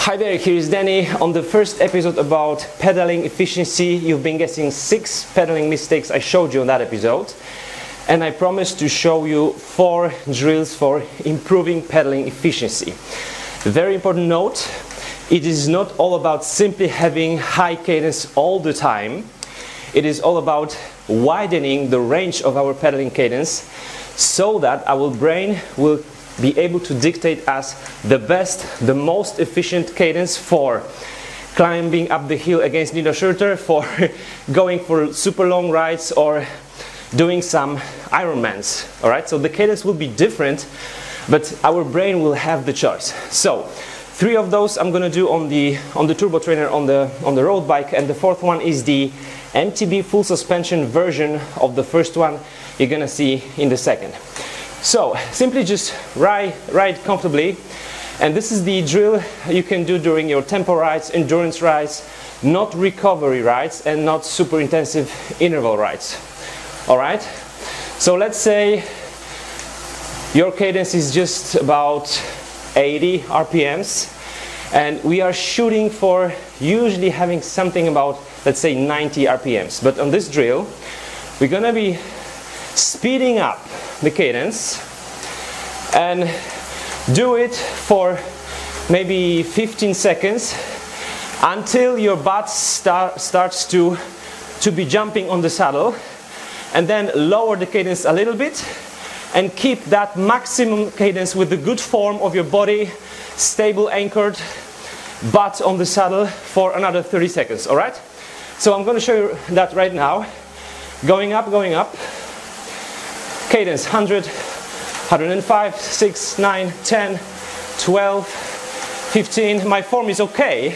Hi there, here is Danny. On the first episode about pedaling efficiency, you've been guessing 6 pedaling mistakes I showed you on that episode. And I promised to show you 4 drills for improving pedaling efficiency. Very important note, it is not all about simply having high cadence all the time. It is all about widening the range of our pedaling cadence so that our brain will be able to dictate us the best, the most efficient cadence for climbing up the hill against needle shooter, for going for super long rides or doing some Ironmans. Alright, so the cadence will be different, but our brain will have the choice. So 3 of those I'm gonna do on the turbo trainer on the road bike, and the 4th one is the MTB full suspension version of the first one you're gonna see in the second. So simply just ride comfortably, and this is the drill you can do during your tempo rides, endurance rides, not recovery rides, and not super intensive interval rides. Alright, so let's say your cadence is just about 80 RPMs and we are shooting for usually having something about, let's say, 90 RPMs. But on this drill we're gonna be speeding up the cadence and do it for maybe 15 seconds until your butt starts to be jumping on the saddle, and then lower the cadence a little bit and keep that maximum cadence with the good form of your body, stable anchored butt on the saddle for another 30 seconds. All right, so I'm going to show you that right now. Going up, cadence 100, 105, 6, 9, 10, 12, 15. My form is okay.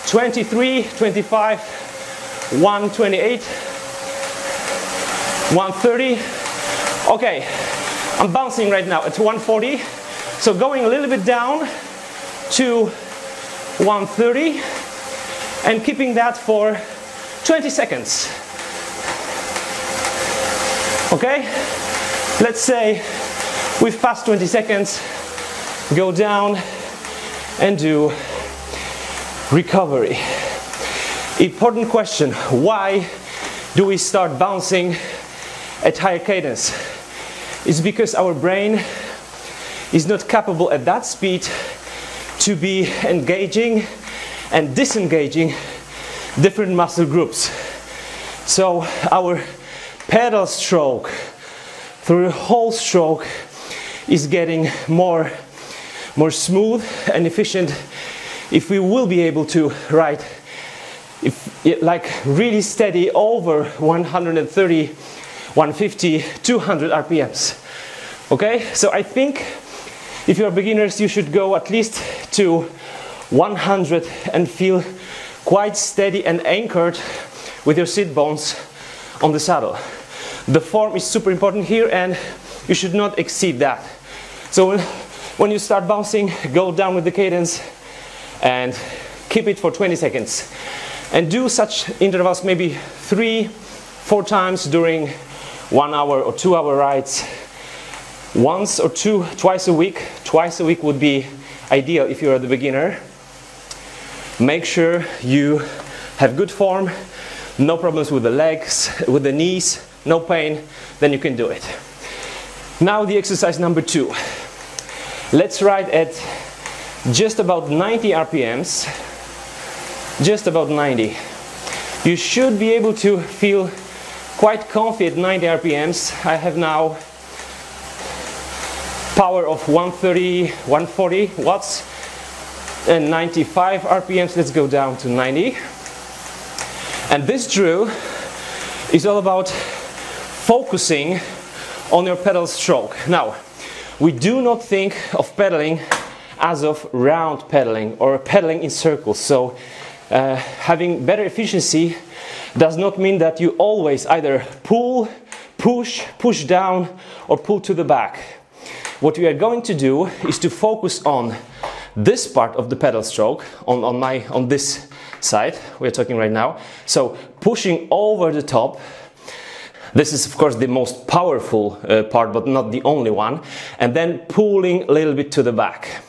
23, 25, 128, 130. Okay, I'm bouncing right now at 140. So going a little bit down to 130 and keeping that for 20 seconds. Okay, let's say we've passed 20 seconds, go down and do recovery. Important question, why do we start bouncing at higher cadence? It's because our brain is not capable at that speed to be engaging and disengaging different muscle groups. So our pedal stroke through the whole stroke is getting more smooth and efficient if we will be able to ride like really steady over 130, 150, 200 RPMs. Okay, so I think if you're beginners you should go at least to 100 and feel quite steady and anchored with your sit bones on the saddle. The form is super important here and you should not exceed that. So when you start bouncing, go down with the cadence and keep it for 20 seconds. And do such intervals maybe 3-4 times during 1 hour or 2 hour rides. Once or twice a week. Twice a week would be ideal if you're the beginner. Make sure you have good form, no problems with the legs, with the knees, no pain, then you can do it. Now the exercise number 2. Let's ride at just about 90 RPMs. Just about 90. You should be able to feel quite comfy at 90 RPMs. I have now power of 130, 140 watts and 95 RPMs. Let's go down to 90. And this drill is all about focusing on your pedal stroke. Now, we do not think of pedaling as of round pedaling or pedaling in circles. So having better efficiency does not mean that you always either pull, push down or pull to the back. What we are going to do is to focus on this part of the pedal stroke, on this side we're talking right now. So pushing over the top. This is of course the most powerful part, but not the only one. And then pulling a little bit to the back.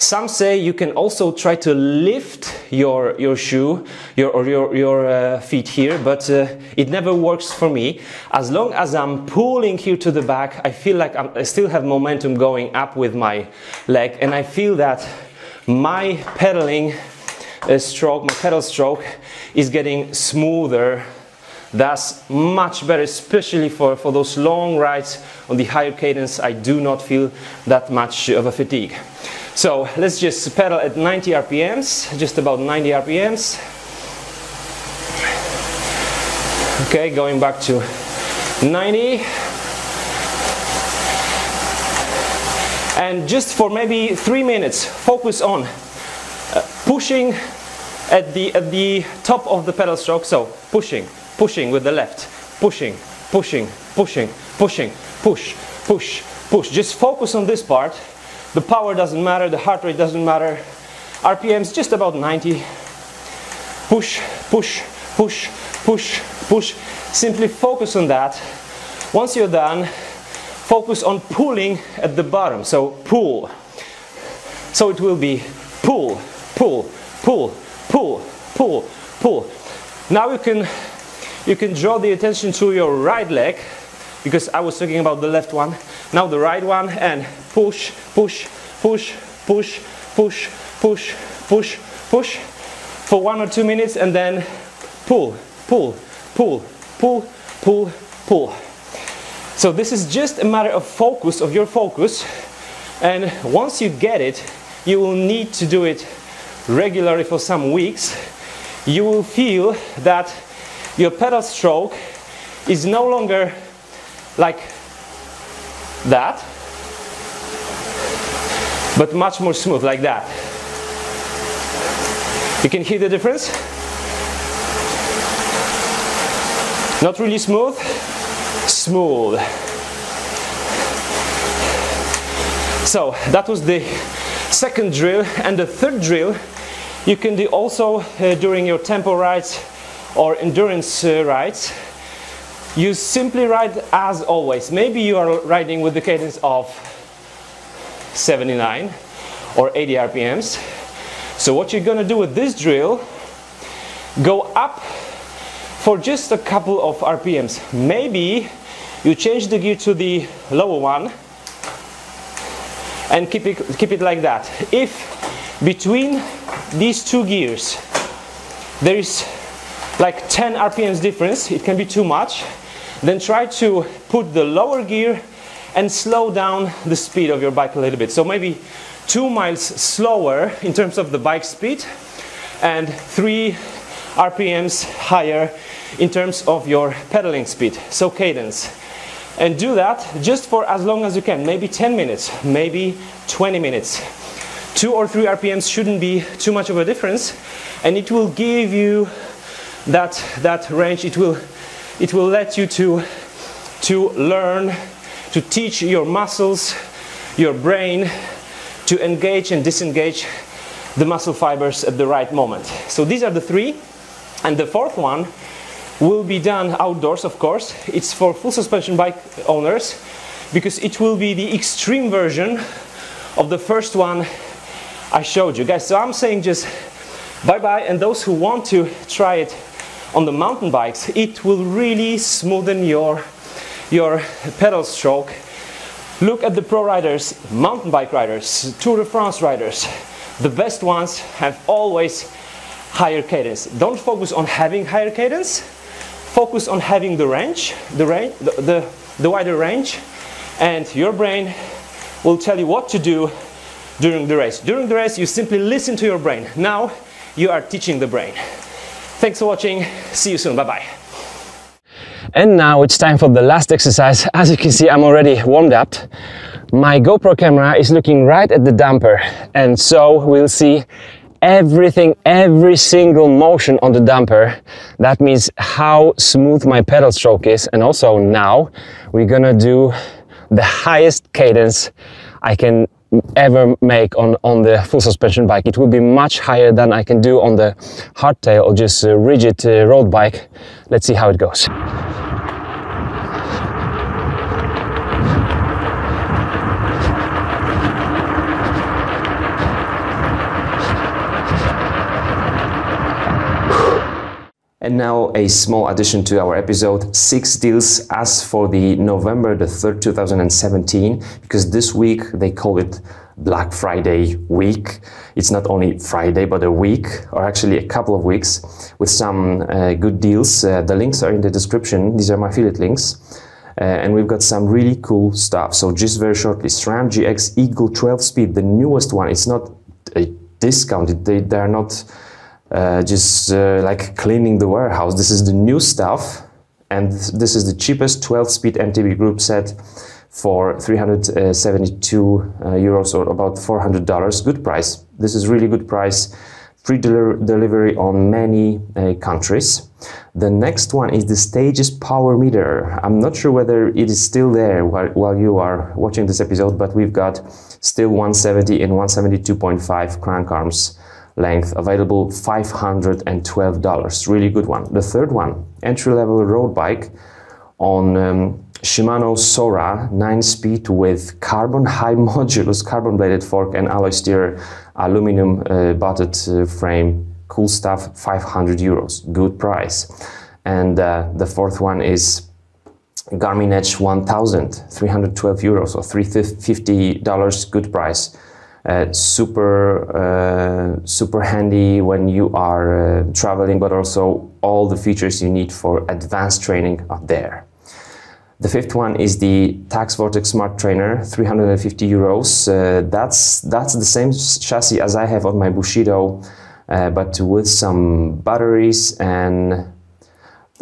Some say you can also try to lift your shoe, your feet here, but it never works for me. As long as I'm pulling here to the back, I feel like I still have momentum going up with my leg, and I feel that my pedaling stroke, my pedal stroke, is getting smoother. That's much better, especially for those long rides on the higher cadence. I do not feel that much of a fatigue. So let's just pedal at 90 RPMs, just about 90 RPMs. Okay, going back to 90. And just for maybe 3 minutes, focus on pushing at the top of the pedal stroke. So pushing with the left, pushing, push, push. Just focus on this part. The power doesn't matter, the heart rate doesn't matter. RPMs just about 90. Push. Simply focus on that. Once you're done, focus on pulling at the bottom. So pull. So it will be pull. Now you can draw the attention to your right leg, because I was talking about the left one. Now the right one, and push for 1 or 2 minutes, and then pull. So this is just a matter of focus, of your focus, and once you get it, you will need to do it regularly for some weeks. You will feel that your pedal stroke is no longer like that, but much more smooth, like that. You can hear the difference? Not really smooth, smooth. So that was the second drill, and the third drill you can do also during your tempo rides or endurance rides. You simply ride as always. Maybe you are riding with the cadence of 79 or 80 RPMs. So what you're gonna do with this drill, go up for just a couple of RPMs. Maybe you change the gear to the lower one and keep it like that. If between these two gears there is like 10 RPMs difference, it can be too much, then try to put the lower gear and slow down the speed of your bike a little bit. So maybe 2 miles slower in terms of the bike speed and 3 RPMs higher in terms of your pedaling speed, so cadence. And do that just for as long as you can, maybe 10 minutes, maybe 20 minutes. 2 or 3 RPMs shouldn't be too much of a difference, and it will give you that range. It will let you to learn, to teach your muscles, your brain, to engage and disengage the muscle fibers at the right moment. So these are the 3, and the 4th one will be done outdoors, of course. It's for full suspension bike owners, because it will be the extreme version of the first one I showed you guys. So I'm saying just bye-bye, and those who want to try it on the mountain bikes, it will really smoothen your pedal stroke. Look at the pro riders, mountain bike riders, Tour de France riders. The best ones have always higher cadence. Don't focus on having higher cadence, focus on having the range, the wider range, and your brain will tell you what to do during the race. During the race, you simply listen to your brain. Now you are teaching the brain. Thanks for watching. See you soon. Bye-bye. And now it's time for the last exercise. As you can see, I'm already warmed up. My GoPro camera is looking right at the damper, and so we'll see everything, every single motion on the damper. That means how smooth my pedal stroke is. And also now we're gonna do the highest cadence I can ever make on the full suspension bike. It will be much higher than I can do on the hardtail or just a rigid road bike. Let's see how it goes. And now a small addition to our episode, 6 deals as for the November the 3rd, 2017, because this week they call it Black Friday week. It's not only Friday, but a week, or actually a couple of weeks, with some good deals. The links are in the description. These are my affiliate links. And we've got some really cool stuff. So just very shortly, SRAM GX Eagle 12 speed, the newest one. It's not a discount. They are not just like cleaning the warehouse. This is the new stuff, and this is the cheapest 12-speed MTB group set for 372 euros, or about $400. Good price. This is really good price. Free delivery on many countries. The next one is the Stages Power Meter. I'm not sure whether it is still there while you are watching this episode, but we've got still 170 and 172.5 crank arms length available, $512. Really good one. The third one, entry-level road bike on Shimano Sora 9-speed with carbon high modulus, carbon bladed fork and alloy steer, aluminum butted frame. Cool stuff, 500 euros. Good price. And the fourth one is Garmin Edge 1000, 312 euros or $350. Good price. Super handy when you are traveling, but also all the features you need for advanced training are there. The fifth one is the Tax Vortex Smart Trainer, 350 euros. That's the same chassis as I have on my Bushido, but with some batteries, and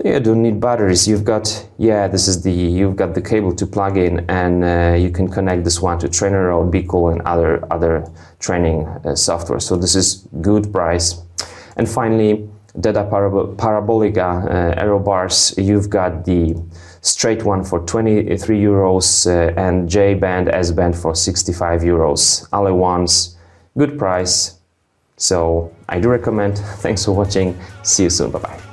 you don't need batteries. You've got, you've got the cable to plug in, and you can connect this one to TrainerRoad, Beagle, and other training software. So this is good price. And finally, Deda Parabolica aero bars. You've got the straight one for 23 euros and J band, S band for 65 euros. Alloy ones, good price. So I do recommend. Thanks for watching. See you soon. Bye bye.